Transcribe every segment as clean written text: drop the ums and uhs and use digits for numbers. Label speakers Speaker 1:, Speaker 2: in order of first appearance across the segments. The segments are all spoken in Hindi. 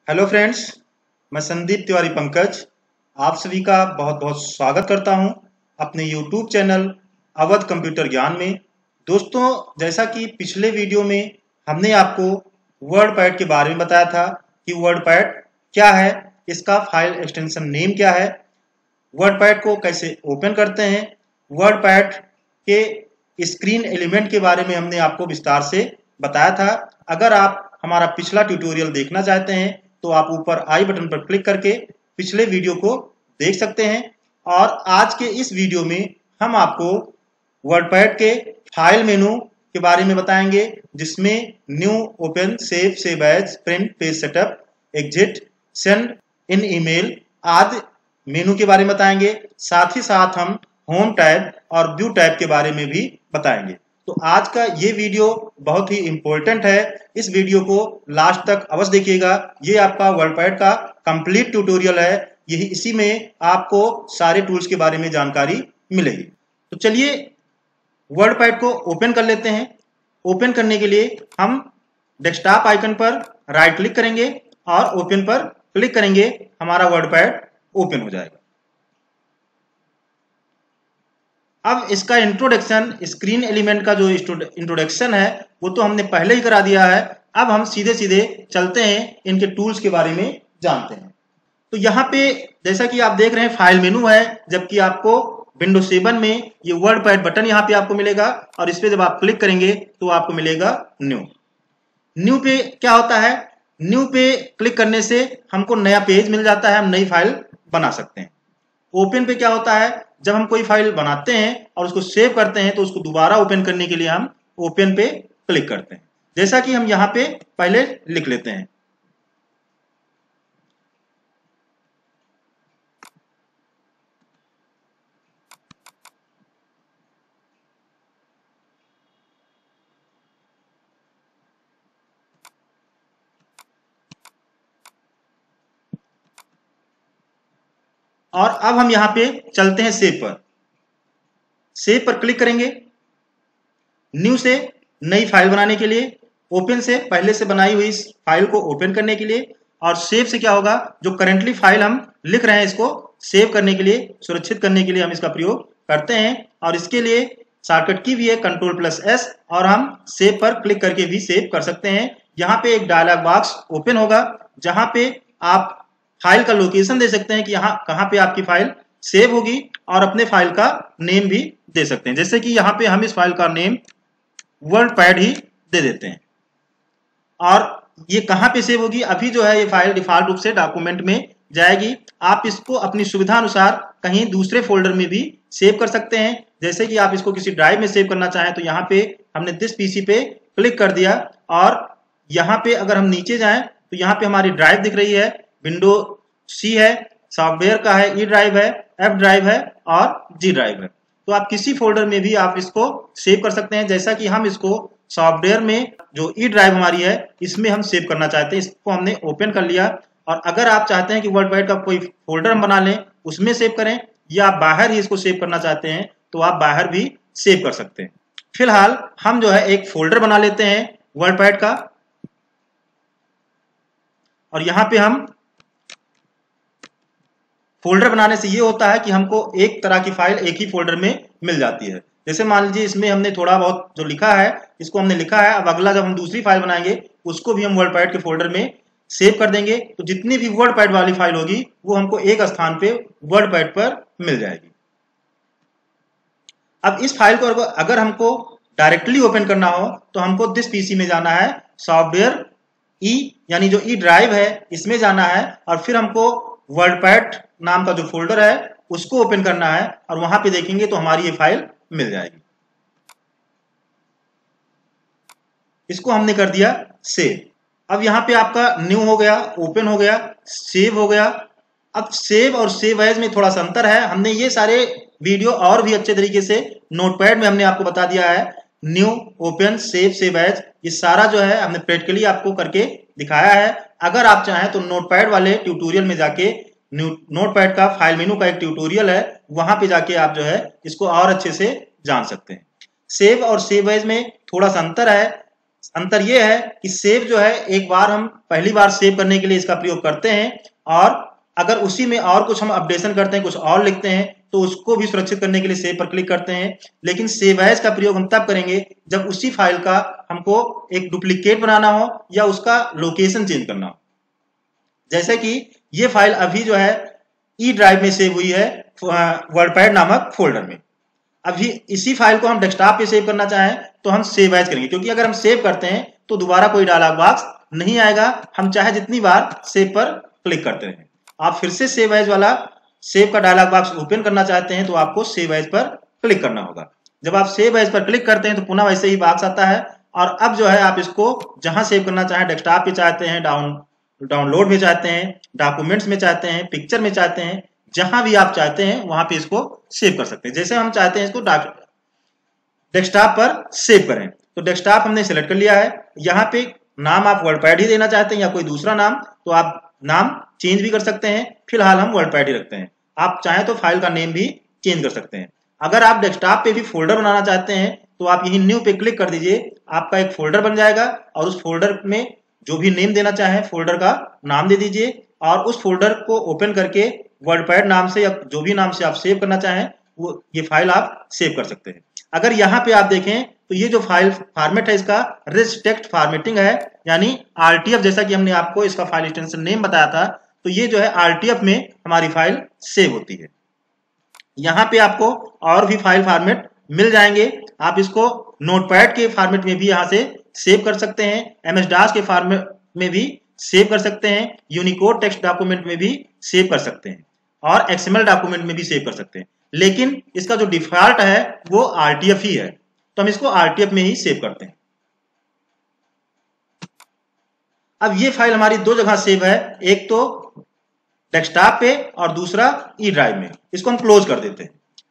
Speaker 1: हेलो फ्रेंड्स, मैं संदीप तिवारी पंकज आप सभी का बहुत बहुत स्वागत करता हूं अपने यूट्यूब चैनल अवध कंप्यूटर ज्ञान में। दोस्तों, जैसा कि पिछले वीडियो में हमने आपको वर्डपैड के बारे में बताया था कि वर्डपैड क्या है, इसका फाइल एक्सटेंशन नेम क्या है, वर्डपैड को कैसे ओपन करते हैं, वर्डपैड के स्क्रीन एलिमेंट के बारे में हमने आपको विस्तार से बताया था। अगर आप हमारा पिछला ट्यूटोरियल देखना चाहते हैं तो आप ऊपर आई बटन पर क्लिक करके पिछले वीडियो को देख सकते हैं। और आज के इस वीडियो में हम आपको वर्डपैड के फाइल मेनू के बारे में बताएंगे, जिसमें new, open, save, save as, print, page setup, exit, send in email आदि मेनू के बारे में बताएंगे। साथ ही साथ हम होम टैब और व्यू टैब के बारे में भी बताएंगे। तो आज का ये वीडियो बहुत ही इंपॉर्टेंट है, इस वीडियो को लास्ट तक अवश्य देखिएगा। ये आपका वर्डपैड का कंप्लीट ट्यूटोरियल है, यही इसी में आपको सारे टूल्स के बारे में जानकारी मिलेगी। तो चलिए वर्डपैड को ओपन कर लेते हैं। ओपन करने के लिए हम डेस्कटॉप आइकन पर राइट क्लिक करेंगे और ओपन पर क्लिक करेंगे, हमारा वर्डपैड ओपन हो जाएगा। अब इसका इंट्रोडक्शन, स्क्रीन एलिमेंट का जो इंट्रोडक्शन है वो तो हमने पहले ही करा दिया है। अब हम सीधे सीधे चलते हैं, इनके टूल्स के बारे में जानते हैं। तो यहाँ पे जैसा कि आप देख रहे हैं फाइल मेनू है, जबकि आपको विंडो 7 में ये वर्डपैड बटन यहाँ पे आपको मिलेगा और इस पे जब आप क्लिक करेंगे तो आपको मिलेगा न्यू। न्यू पे क्या होता है, न्यू पे क्लिक करने से हमको नया पेज मिल जाता है, हम नई फाइल बना सकते हैं। ओपन पे क्या होता है, जब हम कोई फाइल बनाते हैं और उसको सेव करते हैं तो उसको दोबारा ओपन करने के लिए हम ओपन पे क्लिक करते हैं, जैसा कि हम यहाँ पे पहले लिख लेते हैं। और अब हम यहाँ पे चलते हैं सेव पर। सेव पर क्लिक करेंगे, न्यू से नई फाइल बनाने के लिए, ओपन से पहले से बनाई हुई इस फाइल को ओपन करने के लिए, और सेव से क्या होगा, जो करंटली फाइल हम लिख रहे हैं इसको सेव करने के लिए, सुरक्षित करने के लिए हम इसका प्रयोग करते हैं। और इसके लिए शॉर्टकट की भी है Ctrl+S, और हम सेव पर क्लिक करके भी सेव कर सकते हैं। यहाँ पे एक डायलॉग बॉक्स ओपन होगा जहां पे आप फाइल का लोकेशन दे सकते हैं कि यहाँ कहाँ पे आपकी फाइल सेव होगी, और अपने फाइल का नेम भी दे सकते हैं। जैसे कि यहाँ पे हम इस फाइल का नेम वर्डपैड ही दे देते हैं। और ये कहाँ पे सेव होगी, अभी जो है ये फाइल डिफॉल्ट रूप से डॉक्यूमेंट में जाएगी। आप इसको अपनी सुविधा अनुसार कहीं दूसरे फोल्डर में भी सेव कर सकते हैं। जैसे कि आप इसको किसी ड्राइव में सेव करना चाहें तो यहाँ पे हमने दिस पीसी पे क्लिक कर दिया, और यहाँ पे अगर हम नीचे जाएं तो यहाँ पे हमारी ड्राइव दिख रही है, विंडो सी है, सॉफ्टवेयर का है, ई ड्राइव है, एफ ड्राइव है और जी ड्राइव है। तो आप किसी फोल्डर में भी आप इसको सेव कर सकते हैं। जैसा कि हम इसको सॉफ्टवेयर में जो ई ड्राइव हमारी है इसमें हम सेव करना चाहते हैं, इसको हमने ओपन कर लिया। और अगर आप चाहते हैं कि वर्डपैड का कोई फोल्डर हम बना लें उसमें सेव करें, या आप बाहर ही इसको सेव करना चाहते हैं तो आप बाहर भी सेव कर सकते हैं। फिलहाल हम जो है एक फोल्डर बना लेते हैं वर्डपैड का, और यहाँ पे हम फोल्डर बनाने से ये होता है कि हमको एक तरह की फाइल एक ही फोल्डर में मिल जाती है। जैसे मान लीजिए इसमें हमने थोड़ा बहुत जो लिखा है इसको हमने लिखा है, अब अगला जब हम दूसरी फाइल बनाएंगे उसको भी हम वर्डपैड के फोल्डर में सेव कर देंगे, तो जितनी भी वर्डपैड वाली फाइल होगी वो हमको एक स्थान पे वर्डपैड पर मिल जाएगी। अब इस फाइल को अगर हमको डायरेक्टली ओपन करना हो तो हमको दिस पीसी में जाना है, सॉफ्टवेयर ई यानी जो ई ड्राइव है इसमें जाना है, और फिर हमको वर्डपैड नाम का जो फोल्डर है उसको ओपन करना है, और वहां पे देखेंगे तो हमारी ये फाइल मिल जाएगी। इसको हमने कर दिया सेव। अब यहाँ पे आपका न्यू हो गया, ओपन हो गया, सेव हो गया। अब सेव और सेव एज में थोड़ा सा अंतर है, हमने ये सारे वीडियो और भी अच्छे तरीके से नोटपैड में हमने आपको बता दिया है। New, open, save, save as, ये सारा जो है हमने प्रैक्टिकली आपको करके दिखाया है। अगर आप चाहें तो नोटपैड वाले ट्यूटोरियल में जाके, नोटपैड का फाइल मेनू का एक ट्यूटोरियल है, वहां पे जाके आप जो है इसको और अच्छे से जान सकते हैं। सेव और सेव एज में थोड़ा सा अंतर है। अंतर ये है कि सेव जो है एक बार हम पहली बार सेव करने के लिए इसका प्रयोग करते हैं, और अगर उसी में और कुछ हम अपडेशन करते हैं, कुछ और लिखते हैं, तो उसको भी सुरक्षित करने के लिए सेव पर क्लिक करते हैं। लेकिन सेव एज का प्रयोग हम तब करेंगे जब उसी फाइल का हमको एक डुप्लीकेट बनाना हो या उसका लोकेशन चेंज करना हो। जैसे कि ये फाइल अभी जो है ई ड्राइव में सेव हुई है वर्डपैड नामक फोल्डर में। अभी इसी फाइल को हम डेस्कटॉप पे सेव करना चाहें तो हम सेव एज करेंगे, क्योंकि अगर हम सेव करते हैं तो दोबारा कोई डायलॉग बॉक्स नहीं आएगा, हम चाहे जितनी बार सेव पर क्लिक करते रहें। आप फिर से सेव एज वाला सेव का डायलॉग बॉक्स ओपन करना चाहते हैं तो आपको सेव एज पर क्लिक करना होगा। जब आप सेव एज पर क्लिक करते हैं तो पुनः वैसे ही बॉक्स आता है, और अब जो है आप इसको जहां सेव करना चाहें, डेस्कटॉप पे चाहते हैं, डाउनलोड में चाहते हैं, डॉक्यूमेंट्स में चाहते हैं, पिक्चर में चाहते हैं, जहां भी आप चाहते हैं वहां पे इसको सेव कर सकते हैं। जैसे हम चाहते हैं इसको डेस्कटॉप पर सेव करें, तो डेस्कटॉप हमने सिलेक्ट कर लिया है। यहाँ पे नाम आप वर्डपैड ही देना चाहते हैं या कोई दूसरा नाम, तो आप नाम चेंज भी कर सकते हैं। फिलहाल हम वर्डपैड ही रखते हैं। आप चाहें तो फाइल का नेम भी चेंज कर सकते हैं। अगर आप डेस्कटॉप पे भी फोल्डर बनाना चाहते हैं तो आप यही न्यू पे क्लिक कर दीजिए, आपका एक फोल्डर बन जाएगा, और उस फोल्डर में जो भी नेम देना चाहें फोल्डर का नाम दे दीजिए, और उस फोल्डर को ओपन करके वर्डपैड नाम से या जो भी नाम से आप सेव करना चाहें वो ये फाइल आप सेव कर सकते हैं। अगर यहाँ पे आप देखें तो ये जो फाइल फॉर्मेट है इसका रिच टेक्स्ट फॉर्मेटिंग है, यानी आरटीएफ, जैसा कि हमने आपको इसका फाइल एक्सटेंशन नेम बताया था, तो ये जो है आरटीएफ में हमारी फाइल सेव होती है। यहाँ पे आपको और भी फाइल फॉर्मेट मिल जाएंगे, आप इसको नोटपैड के फॉर्मेट में भी यहाँ से सेव कर सकते हैं, एमएस डॉस के फॉर्मेट में भी सेव कर सकते हैं, यूनिकोड टेक्स्ट डॉक्यूमेंट में भी सेव कर सकते हैं, और एक्सएमएल डॉक्यूमेंट में भी सेव कर सकते हैं। लेकिन इसका जो डिफॉल्ट है वो आरटीएफ ही है, तो हम इसको आरटीएफ में ही सेव करते हैं। अब ये फाइल हमारी दो जगह सेव है, एक तो डेस्कटॉप पे और दूसरा ई ड्राइव में। इसको हम क्लोज कर देते हैं।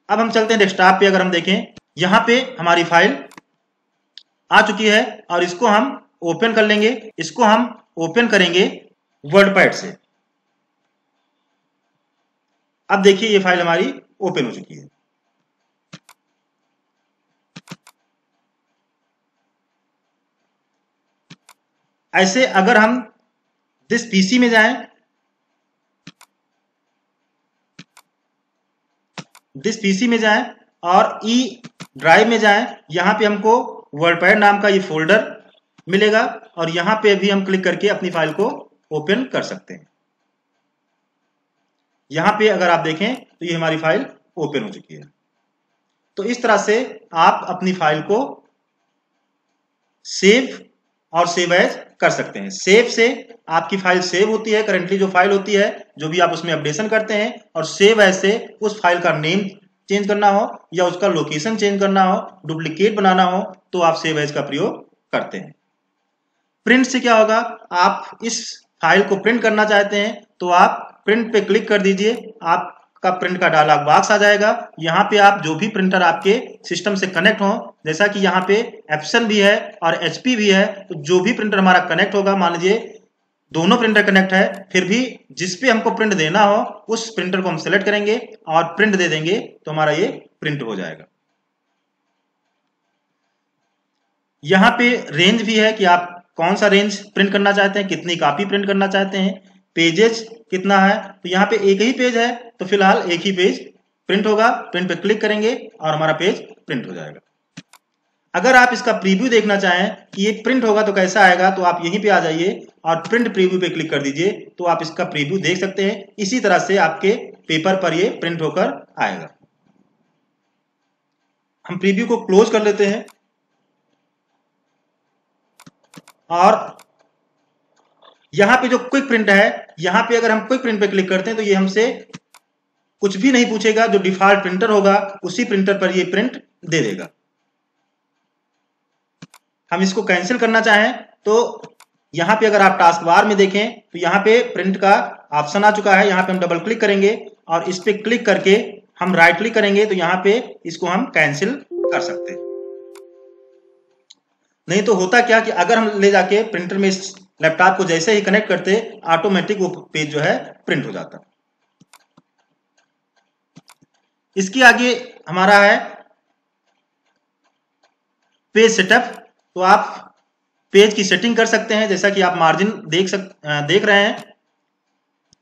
Speaker 1: अब हम चलते हैं डेस्कटॉप पे। अगर हम देखें यहां पे हमारी फाइल आ चुकी है, और इसको हम ओपन कर लेंगे। इसको हम ओपन करेंगे वर्डपैड से। अब देखिए ये फाइल हमारी ओपन हो चुकी है। ऐसे अगर हम दिस पीसी में जाएं, दिस पीसी में जाएं और ई ड्राइव में जाएं, यहां पे हमको वर्डपैड नाम का ये फोल्डर मिलेगा, और यहां पे भी हम क्लिक करके अपनी फाइल को ओपन कर सकते हैं। यहां पे अगर आप देखें तो ये हमारी फाइल ओपन हो चुकी है। तो इस तरह से आप अपनी फाइल को सेव और सेव एज कर सकते हैं। सेव से आपकी फाइल सेव होती है, करंटली जो फाइल होती है, जो भी आप उसमें अपडेशन करते हैं, और सेव एज से उस फाइल का नेम चेंज करना हो या उसका लोकेशन चेंज करना हो, डुप्लीकेट बनाना हो, तो आप सेव एज का प्रयोग करते हैं। प्रिंट से क्या होगा, आप इस फाइल को प्रिंट करना चाहते हैं तो आप प्रिंट पे क्लिक कर दीजिए, आपका प्रिंट का डायलॉग बॉक्स आ जाएगा। यहाँ पे आप जो भी प्रिंटर आपके सिस्टम से कनेक्ट हो, जैसा कि यहाँ पे एप्सन भी है और एचपी भी है, तो जो भी प्रिंटर हमारा कनेक्ट होगा, मान लीजिए दोनों प्रिंटर कनेक्ट है, फिर भी जिस पे हमको प्रिंट देना हो उस प्रिंटर को हम सेलेक्ट करेंगे और प्रिंट दे देंगे, तो हमारा ये प्रिंट हो जाएगा। यहाँ पे रेंज भी है कि आप कौन सा रेंज प्रिंट करना चाहते हैं, कितनी कॉपी प्रिंट करना चाहते हैं, पेजेस कितना है, तो यहाँ पे एक ही पेज है तो फिलहाल एक ही पेज प्रिंट होगा। प्रिंट पे क्लिक करेंगे और हमारा पेज प्रिंट हो जाएगा। अगर आप इसका प्रीव्यू देखना चाहें कि ये प्रिंट होगा तो कैसा आएगा, तो आप यहीं पे आ जाइए और प्रिंट प्रीव्यू पे क्लिक कर दीजिए, तो आप इसका प्रीव्यू देख सकते हैं। इसी तरह से आपके पेपर पर ये प्रिंट होकर आएगा। हम प्रीव्यू को क्लोज कर लेते हैं, और यहां पे जो क्विक प्रिंट है, यहां पे अगर हम क्विक प्रिंट पे क्लिक करते हैं तो ये हमसे कुछ भी नहीं पूछेगा, जो डिफॉल्ट प्रिंटर होगा उसी प्रिंटर पर ये प्रिंट दे देगा। हम इसको कैंसिल करना चाहें तो यहां पे अगर आप टास्क बार में देखें तो यहां पे प्रिंट का ऑप्शन आ चुका है। यहां पे हम डबल क्लिक करेंगे और इस पे क्लिक करके हम राइट क्लिक करेंगे, तो यहां पे इसको हम कैंसिल कर सकते हैं। नहीं तो होता क्या कि अगर हम ले जाके प्रिंटर में इस लैपटॉप को जैसे ही कनेक्ट करते, ऑटोमेटिक वो पेज जो है प्रिंट हो जाता। इसके आगे हमारा है पेज सेटअप। तो आप पेज की सेटिंग कर सकते हैं, जैसा कि आप मार्जिन देख रहे हैं।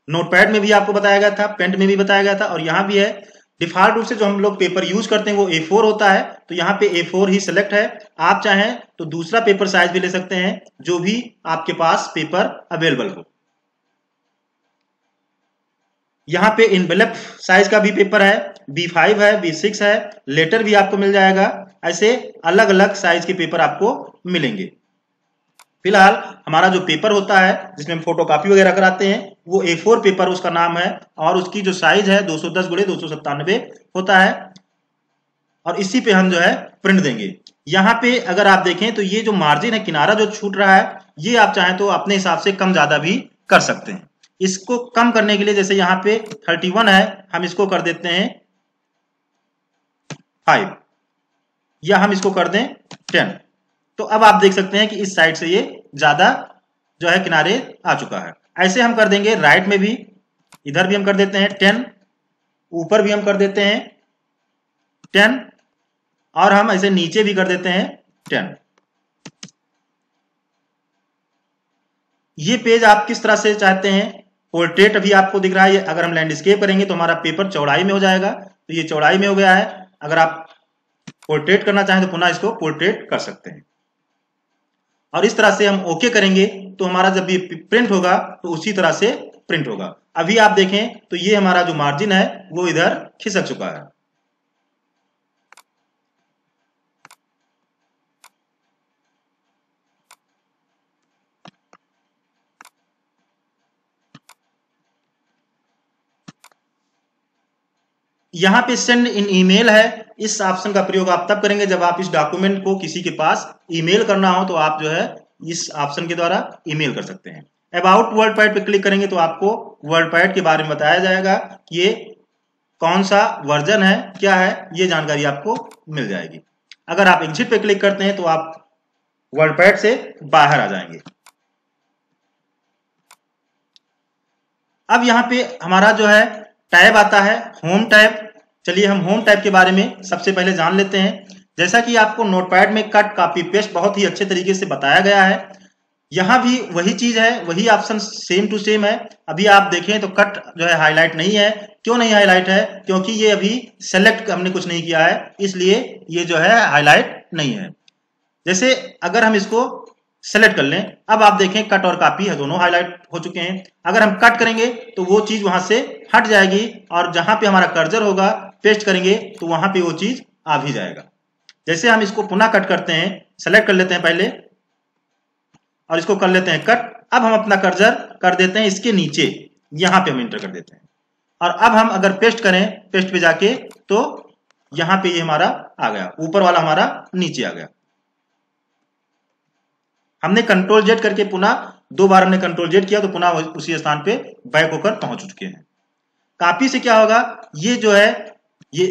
Speaker 1: नोटपैड में भी आपको बताया गया था, पेंट में भी बताया गया था, और यहाँ भी है। डिफॉल्ट रूप से जो हम लोग पेपर यूज करते हैं वो A4 होता है, तो यहाँ पे A4 ही सिलेक्ट है। आप चाहें तो दूसरा पेपर साइज भी ले सकते हैं, जो भी आपके पास पेपर अवेलेबल हो। यहाँ पे इनवेलप साइज का भी पेपर है, B5 है, B6 है, लेटर भी आपको मिल जाएगा। ऐसे अलग अलग साइज के पेपर आपको मिलेंगे। फिलहाल हमारा जो पेपर होता है जिसमें हम फोटो कॉपी वगैरह कराते हैं वो A4 पेपर उसका नाम है, और उसकी जो साइज है 210 × 297 होता है, और इसी पे हम जो है प्रिंट देंगे। यहाँ पे अगर आप देखें तो ये जो मार्जिन है, किनारा जो छूट रहा है, ये आप चाहें तो अपने हिसाब से कम ज्यादा भी कर सकते हैं। इसको कम करने के लिए जैसे यहाँ पे 31 है, हम इसको कर देते हैं 5, या हम इसको कर दें 10। तो अब आप देख सकते हैं कि इस साइड से ये ज्यादा जो है किनारे आ चुका है। ऐसे हम कर देंगे राइट में भी, इधर भी हम कर देते हैं 10, ऊपर भी हम कर देते हैं 10, और हम ऐसे नीचे भी कर देते हैं 10। ये पेज आप किस तरह से चाहते हैं, पोर्ट्रेट अभी आपको दिख रहा है, अगर हम लैंडस्केप करेंगे तो हमारा पेपर चौड़ाई में हो जाएगा, तो ये चौड़ाई में हो गया है। अगर आप पोर्ट्रेट करना चाहें तो पुनः इसको पोर्ट्रेट कर सकते हैं, और इस तरह से हम ओके करेंगे तो हमारा जब ये प्रिंट होगा तो उसी तरह से प्रिंट होगा। अभी आप देखें तो ये हमारा जो मार्जिन है वो इधर खिसक चुका है। यहाँ पे सेंड इन ईमेल है, इस ऑप्शन का प्रयोग आप तब करेंगे जब आप इस डॉक्यूमेंट को किसी के पास ईमेल करना हो, तो आप जो है इस ऑप्शन के द्वारा ईमेल कर सकते हैं। अबाउट वर्ल्डपाइड पे क्लिक करेंगे तो आपको वर्ल्डपाइड के बारे में बताया जाएगा कि ये कौन सा वर्जन है, क्या है, ये जानकारी आपको मिल जाएगी। अगर आप एग्जिट पे क्लिक करते हैं तो आप वर्ल्डपाइड से बाहर आ जाएंगे। अब यहाँ पे हमारा जो है टैब आता है, होम टैब। चलिए हम होम टैब के बारे में सबसे पहले जान लेते हैं। जैसा कि आपको नोटपैड में कट, कॉपी, पेस्ट बहुत ही अच्छे तरीके से बताया गया है, यहाँ भी वही चीज है, वही ऑप्शन सेम टू सेम है। अभी आप देखें तो कट जो है हाईलाइट नहीं है। क्यों नहीं हाईलाइट है? क्योंकि ये अभी सेलेक्ट हमने कुछ नहीं किया है, इसलिए ये जो है हाईलाइट नहीं है। जैसे अगर हम इसको सेलेक्ट कर लें, अब आप देखें कट और कॉपी है दोनों हाईलाइट हो चुके हैं। अगर हम कट करेंगे तो वो चीज वहां से हट जाएगी, और जहां पे हमारा कर्सर होगा पेस्ट करेंगे तो वहां पे वो चीज आ भी जाएगा। जैसे हम इसको पुनः कट करते हैं, सेलेक्ट कर लेते हैं पहले और इसको कर लेते हैं कट। अब हम अपना कर्सर कर देते हैं इसके नीचे, यहां पे हम इंटर कर देते हैं, और अब हम अगर पेस्ट करें, पेस्ट पे जाके, तो यहां पे ये हमारा आ गया, ऊपर वाला हमारा नीचे आ गया। हमने कंट्रोल जेड करके पुनः 2 बार हमने कंट्रोल जेड किया तो पुनः उसी स्थान पे बैक होकर पहुंच चुके हैं। कॉपी से क्या होगा, ये जो है ये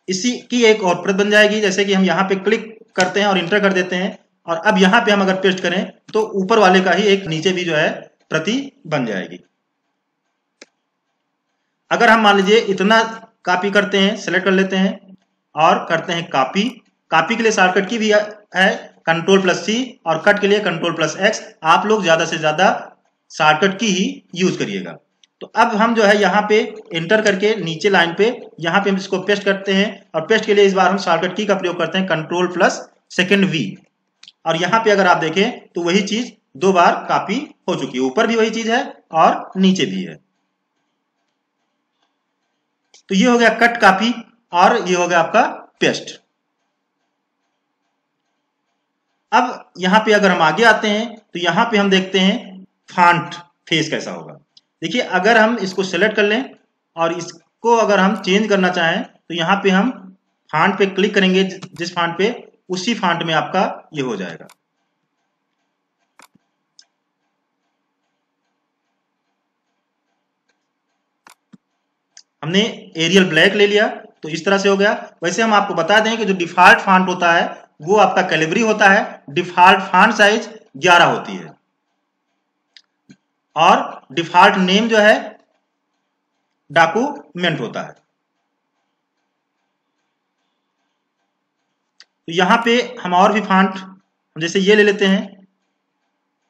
Speaker 1: इसी की एक और प्रत बन जाएगी। जैसे कि हम यहाँ पे क्लिक करते हैं और इंटर कर देते हैं, और अब यहाँ पे हम अगर पेस्ट करें तो ऊपर वाले का ही एक नीचे भी जो है प्रति बन जाएगी। अगर हम मान लीजिए इतना कॉपी करते हैं, सेलेक्ट कर लेते हैं और करते हैं कॉपी। कॉपी के लिए शॉर्टकट की भी है Ctrl+C, और कट के लिए Ctrl+X। आप लोग ज्यादा से ज्यादा शॉर्टकट की ही यूज करिएगा। तो अब हम जो है यहाँ पे एंटर करके नीचे लाइन पे यहाँ पे हम इसको पेस्ट करते हैं, और पेस्ट के लिए इस बार हम शॉर्टकट की का प्रयोग करते हैं Ctrl+V। और यहाँ पे अगर आप देखें तो वही चीज 2 बार कॉपी हो चुकी है, ऊपर भी वही चीज है और नीचे भी है। तो ये हो गया कट, कॉपी, और ये हो गया आपका पेस्ट। अब यहाँ पे अगर हम आगे आते हैं तो यहाँ पे हम देखते हैं फॉन्ट फेस कैसा होगा। देखिए अगर हम इसको सेलेक्ट कर लें और इसको अगर हम चेंज करना चाहें तो यहाँ पे हम फॉन्ट पे क्लिक करेंगे, जिस फॉन्ट पे, उसी फॉन्ट में आपका ये हो जाएगा। हमने एरियल ब्लैक ले लिया तो इस तरह से हो गया। वैसे हम आपको बता दें कि जो डिफॉल्ट फॉन्ट होता है वो आपका कैलिबरी होता है, डिफॉल्ट फॉन्ट साइज 11 होती है, और डिफॉल्ट नेम जो है डॉक्यूमेंट होता है। तो यहां पे हम और भी फॉन्ट जैसे ये ले लेते हैं,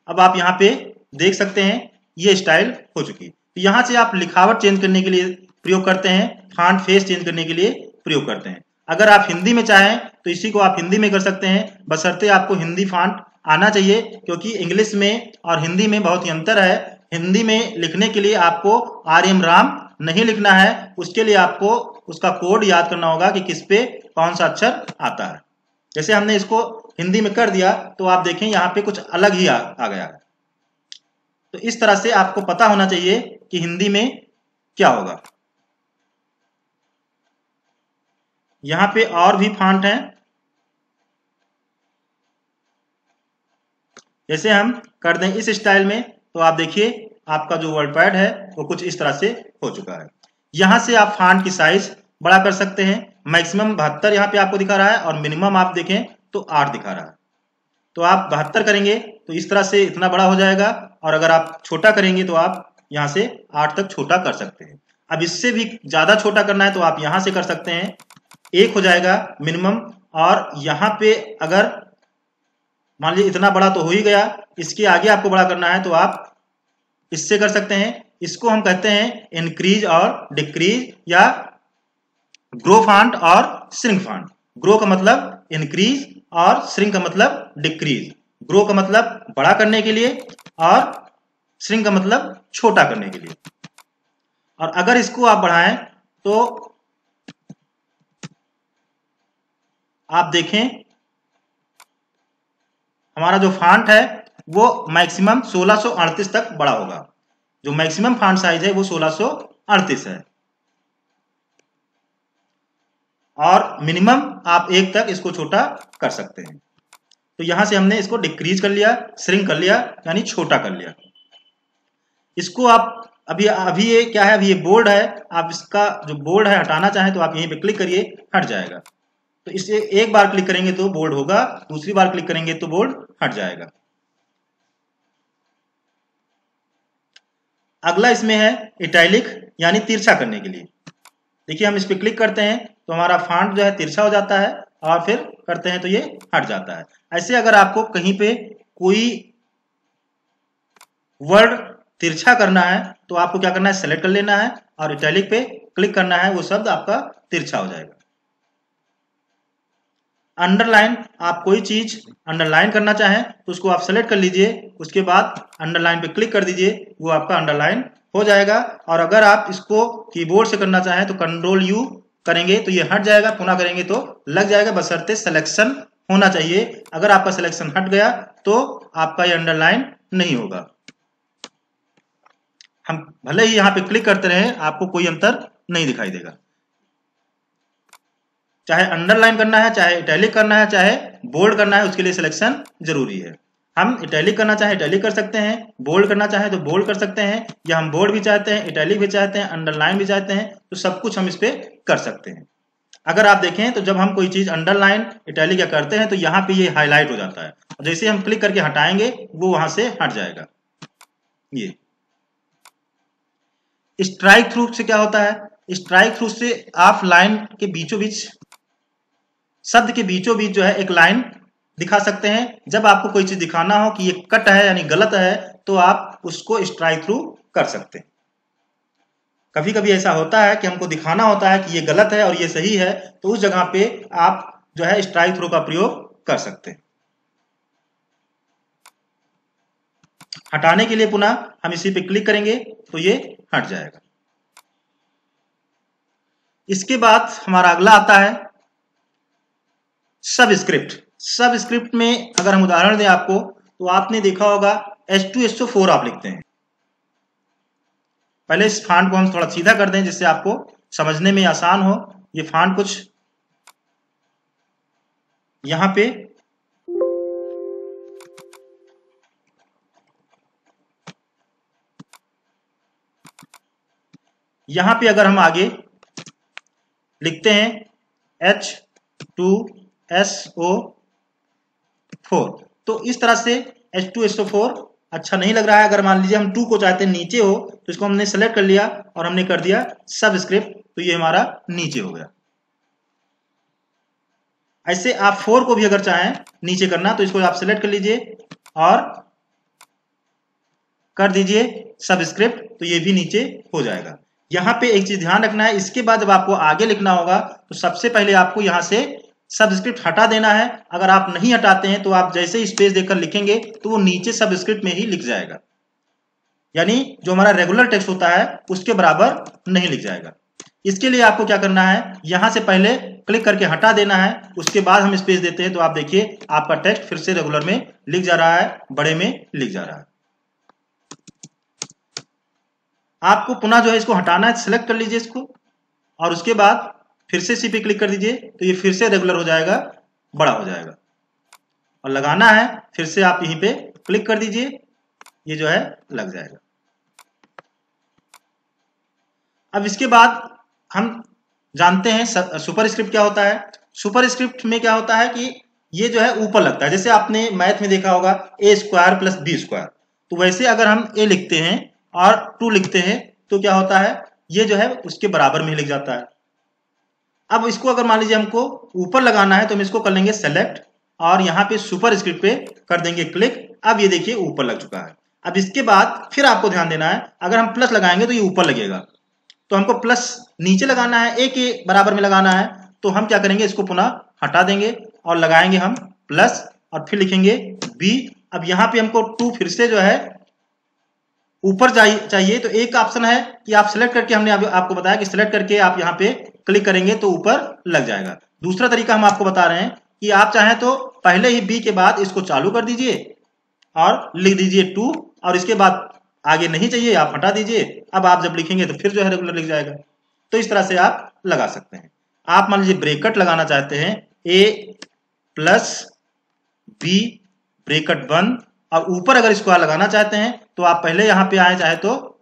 Speaker 1: अब आप यहाँ पे देख सकते हैं ये स्टाइल हो चुकी। तो यहाँ से आप लिखावट चेंज करने के लिए प्रयोग करते हैं, फॉन्ट फेस चेंज करने के लिए प्रयोग करते हैं। अगर आप हिंदी में चाहें तो इसी को आप हिंदी में कर सकते हैं, बशर्ते आपको हिंदी फॉन्ट आना चाहिए, क्योंकि इंग्लिश में और हिंदी में बहुत ही अंतर है। हिंदी में लिखने के लिए आपको आर.एम. राम नहीं लिखना है, उसके लिए आपको उसका कोड याद करना होगा कि किस पे कौन सा अक्षर आता है। जैसे हमने इसको हिंदी में कर दिया तो आप देखें यहाँ पे कुछ अलग ही आ गया है। तो इस तरह से आपको पता होना चाहिए कि हिंदी में क्या होगा। यहाँ पे और भी फॉन्ट हैं, जैसे हम कर दें इस स्टाइल में तो आप देखिए आपका जो वर्ड पैड है वो कुछ इस तरह से हो चुका है। यहाँ से आप फॉन्ट की साइज बड़ा कर सकते हैं। मैक्सिमम 72 यहाँ पे आपको दिखा रहा है और मिनिमम आप देखें तो 8 दिखा रहा है। तो आप 72 करेंगे तो इस तरह से इतना बड़ा हो जाएगा, और अगर आप छोटा करेंगे तो आप यहाँ से 8 तक छोटा कर सकते हैं। अब इससे भी ज्यादा छोटा करना है तो आप यहाँ से कर सकते हैं, 1 हो जाएगा मिनिमम। और यहाँ पे अगर मान लीजिए इतना बड़ा तो हो ही गया, इसके आगे आपको बड़ा करना है तो आप इससे कर सकते हैं। इसको हम कहते हैं इंक्रीज और डिक्रीज, या ग्रो फॉन्ट और श्रिंक फॉन्ट। ग्रो का मतलब इंक्रीज और श्रिंक का मतलब डिक्रीज। ग्रो का मतलब बड़ा करने के लिए और श्रिंक का मतलब छोटा करने के लिए। और अगर इसको आप बढ़ाएं तो आप देखें हमारा जो फॉन्ट है वो मैक्सिमम 1638 तक बड़ा होगा। जो मैक्सिमम फॉन्ट साइज है वो 1638 है, और मिनिमम आप 1 तक इसको छोटा कर सकते हैं। तो यहां से हमने इसको डिक्रीज कर लिया, श्रिंक कर लिया, यानी छोटा कर लिया। इसको आप अभी ये क्या है, अभी ये बोल्ड है, आप इसका जो बोल्ड है हटाना चाहें तो आप यहीं पे क्लिक करिए, हट जाएगा। तो इसे एक बार क्लिक करेंगे तो बोल्ड होगा, दूसरी बार क्लिक करेंगे तो बोल्ड हट जाएगा। अगला इसमें है इटैलिक, यानी तिरछा करने के लिए। देखिए हम इस पर क्लिक करते हैं तो हमारा फॉन्ट जो है तिरछा हो जाता है, और फिर करते हैं तो ये हट जाता है। ऐसे अगर आपको कहीं पे कोई वर्ड तिरछा करना है तो आपको क्या करना है, सेलेक्ट कर लेना है और इटैलिक पे क्लिक करना है, वो शब्द आपका तिरछा हो जाएगा। अंडरलाइन, आप कोई चीज अंडरलाइन करना चाहें तो उसको आप सेलेक्ट कर लीजिए, उसके बाद अंडरलाइन पे क्लिक कर दीजिए, वो आपका अंडरलाइन हो जाएगा। और अगर आप इसको कीबोर्ड से करना चाहें तो कंट्रोल यू करेंगे तो ये हट जाएगा, पुनः करेंगे तो लग जाएगा, बशर्ते सिलेक्शन होना चाहिए। अगर आपका सिलेक्शन हट गया तो आपका ये अंडरलाइन नहीं होगा। हम भले ही यहाँ पे क्लिक करते रहे, आपको कोई अंतर नहीं दिखाई देगा। चाहे अंडरलाइन करना है, चाहे इटैलिक करना है, चाहे बोल्ड करना है, उसके लिए सिलेक्शन जरूरी है। हम इटैलिक करना चाहे इटैलिक कर सकते हैं, बोल्ड करना चाहे तो बोल्ड कर सकते हैं, या हम बोल्ड भी चाहते हैं, इटैलिक भी चाहते हैं, अंडरलाइन भी चाहते हैं, तो सब कुछ हम इस पे कर सकते हैं। अगर आप देखें तो जब हम कोई चीज अंडरलाइन इटैलिक या करते हैं तो यहाँ पे ये हाईलाइट हो जाता है, जैसे हम क्लिक करके हटाएंगे वो वहां से हट जाएगा। ये स्ट्राइक थ्रू से क्या होता है, स्ट्राइक थ्रू से आप लाइन के बीचों बीच, शब्द के बीचों बीच जो है एक लाइन दिखा सकते हैं। जब आपको कोई चीज दिखाना हो कि ये कट है यानी गलत है तो आप उसको स्ट्राइक थ्रू कर सकते हैं। कभी कभी ऐसा होता है कि हमको दिखाना होता है कि ये गलत है और ये सही है, तो उस जगह पे आप जो है स्ट्राइक थ्रू का प्रयोग कर सकते हैं। हटाने के लिए पुनः हम इसी पे क्लिक करेंगे तो ये हट जाएगा। इसके बाद हमारा अगला आता है सबस्क्रिप्ट। सबस्क्रिप्ट में अगर हम उदाहरण दें आपको तो आपने देखा होगा H2 SO4 आप लिखते हैं। पहले इस फॉन्ट को हम थोड़ा सीधा कर दें जिससे आपको समझने में आसान हो। ये फॉन्ट कुछ यहां पे अगर हम आगे लिखते हैं H2SO4 तो इस तरह से H2SO4 अच्छा नहीं लग रहा है। अगर मान लीजिए हम 2 को चाहते हैं नीचे हो तो इसको हमने सेलेक्ट कर लिया और हमने कर दिया सबस्क्रिप्ट, तो ये हमारा नीचे हो गया। ऐसे आप 4 को भी अगर चाहें नीचे करना तो इसको आप सेलेक्ट कर लीजिए और कर दीजिए सबस्क्रिप्ट, तो ये भी नीचे हो जाएगा। यहाँ पे एक चीज ध्यान रखना है, इसके बाद जब आपको आगे लिखना होगा तो सबसे पहले आपको यहाँ से सबस्क्रिप्ट हटा देना है। अगर आप नहीं हटाते हैं तो आप जैसे ही स्पेस देकर लिखेंगे तो वो नीचे सबस्क्रिप्ट में ही लिख जाएगा, यानी जो हमारा रेगुलर टेक्स्ट होता है उसके बराबर नहीं लिख जाएगा। इसके लिए आपको क्या करना है, यहां से पहले क्लिक करके हटा देना है, उसके बाद हम स्पेस देते हैं तो आप देखिए आपका टेक्स्ट फिर से रेगुलर में लिख जा रहा है, बड़े में लिख जा रहा है। आपको पुनः जो है इसको हटाना है, सिलेक्ट कर लीजिए इसको और उसके बाद फिर से सी पे क्लिक कर दीजिए तो ये फिर से रेगुलर हो जाएगा, बड़ा हो जाएगा। और लगाना है फिर से आप यहीं पे क्लिक कर दीजिए, ये जो है लग जाएगा। अब इसके बाद हम जानते हैं सुपरस्क्रिप्ट क्या होता है। सुपरस्क्रिप्ट में क्या होता है कि ये जो है ऊपर लगता है, जैसे आपने मैथ में देखा होगा a square plus b square, तो वैसे अगर हम a लिखते हैं और 2 लिखते हैं तो क्या होता है, ये जो है उसके बराबर में लिख जाता है। अब इसको अगर मान लीजिए हमको ऊपर लगाना है तो हम इसको कर लेंगे सेलेक्ट और यहाँ पे सुपरस्क्रिप्ट पे कर देंगे क्लिक। अब ये देखिए ऊपर लग चुका है। अब इसके बाद फिर आपको ध्यान देना है, अगर हम प्लस लगाएंगे तो ये ऊपर लगेगा, तो हमको प्लस नीचे लगाना है, a के बराबर में लगाना है, तो हम क्या करेंगे, इसको पुनः हटा देंगे और लगाएंगे हम प्लस और फिर लिखेंगे b। अब यहाँ पे हमको 2 फिर से जो है ऊपर चाहिए, तो एक ऑप्शन है कि आप सिलेक्ट करके, हमने आपको बताया कि सिलेक्ट करके आप यहाँ पे क्लिक करेंगे तो ऊपर लग जाएगा। दूसरा तरीका हम आपको बता रहे हैं कि आप चाहें तो पहले ही b के बाद इसको चालू कर दीजिए और लिख दीजिए 2 और इसके बाद आगे नहीं चाहिए आप हटा दीजिए। अब आप जब लिखेंगे तो फिर जो है रेगुलर लिख जाएगा। तो इस तरह से आप लगा सकते हैं। आप मान लीजिए ब्रैकेट लगाना चाहते हैं, a प्लस b ब्रैकेट 1 और ऊपर अगर स्क्वायर लगाना चाहते हैं तो आप पहले यहाँ पे आए, चाहे तो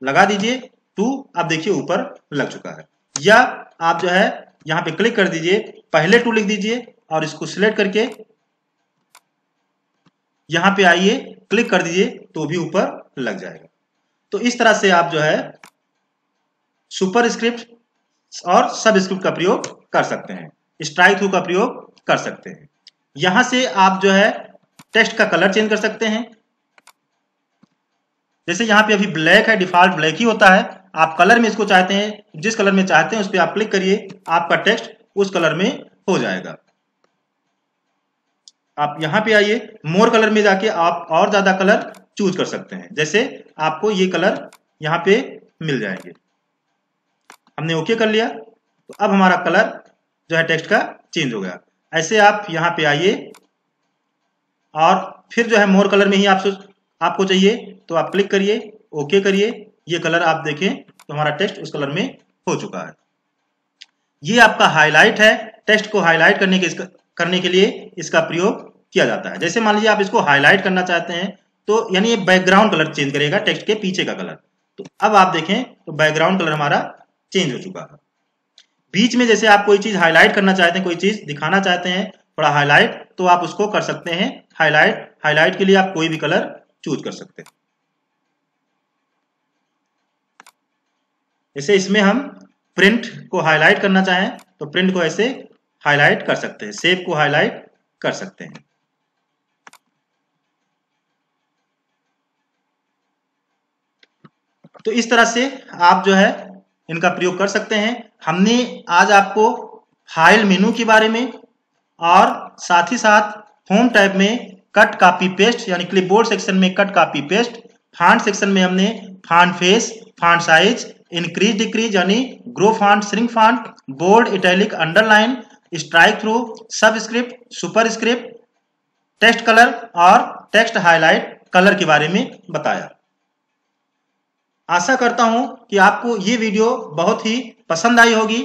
Speaker 1: लगा दीजिए 2, आप देखिए ऊपर लग चुका है। या आप जो है यहाँ पे क्लिक कर दीजिए, पहले 2 लिख दीजिए और इसको सिलेक्ट करके यहाँ पे आइए क्लिक कर दीजिए तो भी ऊपर लग जाएगा। तो इस तरह से आप जो है सुपरस्क्रिप्ट और सबस्क्रिप्ट का प्रयोग कर सकते हैं, स्ट्राइक थ्रू का प्रयोग कर सकते हैं। यहां से आप जो है टेक्स्ट का कलर चेंज कर सकते हैं। जैसे यहाँ पे अभी ब्लैक है, डिफॉल्ट ब्लैक ही होता है। आप कलर में इसको चाहते हैं, जिस कलर में चाहते हैं उस पर आप क्लिक करिए, आपका टेक्स्ट उस कलर में हो जाएगा। आप यहाँ पे आइए, मोर कलर में जाके आप और ज्यादा कलर चूज कर सकते हैं, जैसे आपको ये कलर यहाँ पे मिल जाएंगे। हमने ओके कर लिया तो अब हमारा कलर जो है टेक्स्ट का चेंज हो गया। ऐसे आप यहाँ पे आइए और फिर जो है मोर कलर में ही आपको चाहिए तो आप क्लिक करिए, ओके करिए, ये कलर आप देखें तो हमारा टेक्स्ट उस कलर में हो चुका है। ये आपका हाईलाइट है, टेक्स्ट को हाईलाइट करने के लिए इसका प्रयोग किया जाता है। जैसे मान लीजिए आप इसको हाईलाइट करना चाहते हैं तो यानी ये बैकग्राउंड कलर चेंज करेगा, टेक्स्ट के पीछे का कलर। तो अब आप देखें तो बैकग्राउंड कलर हमारा चेंज हो चुका है। बीच में जैसे आप कोई चीज हाईलाइट करना चाहते हैं, कोई चीज दिखाना चाहते हैं थोड़ा हाईलाइट, तो आप उसको कर सकते हैं हाईलाइट के लिए आप कोई भी कलर चूज कर सकते हैं। जैसे इसमें हम प्रिंट को हाईलाइट करना चाहें तो प्रिंट को ऐसे हाईलाइट कर सकते हैं, शेप को हाईलाइट कर सकते हैं। तो इस तरह से आप जो है इनका प्रयोग कर सकते हैं। हमने आज आपको फाइल मेनू के बारे में और साथ ही साथ होम टैब में कट कॉपी पेस्ट यानी क्लिपबोर्ड सेक्शन में cut copy paste, font section में हमने font face, font size, increase decrease यानी grow font, shrink font, bold, italic, underline, strike through, subscript, superscript, text colour और टेक्स्ट हाईलाइट कलर के बारे में बताया। आशा करता हूं कि आपको ये वीडियो बहुत ही पसंद आई होगी।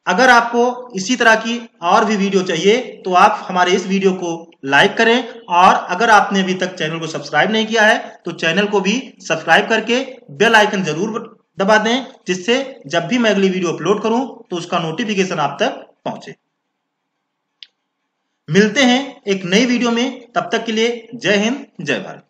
Speaker 1: अगर आपको इसी तरह की और भी वीडियो चाहिए तो आप हमारे इस वीडियो को लाइक करें और अगर आपने अभी तक चैनल को सब्सक्राइब नहीं किया है तो चैनल को भी सब्सक्राइब करके बेल आइकन जरूर दबा दें, जिससे जब भी मैं अगली वीडियो अपलोड करूं तो उसका नोटिफिकेशन आप तक पहुंचे। मिलते हैं एक नई वीडियो में, तब तक के लिए जय हिंद, जय भारत।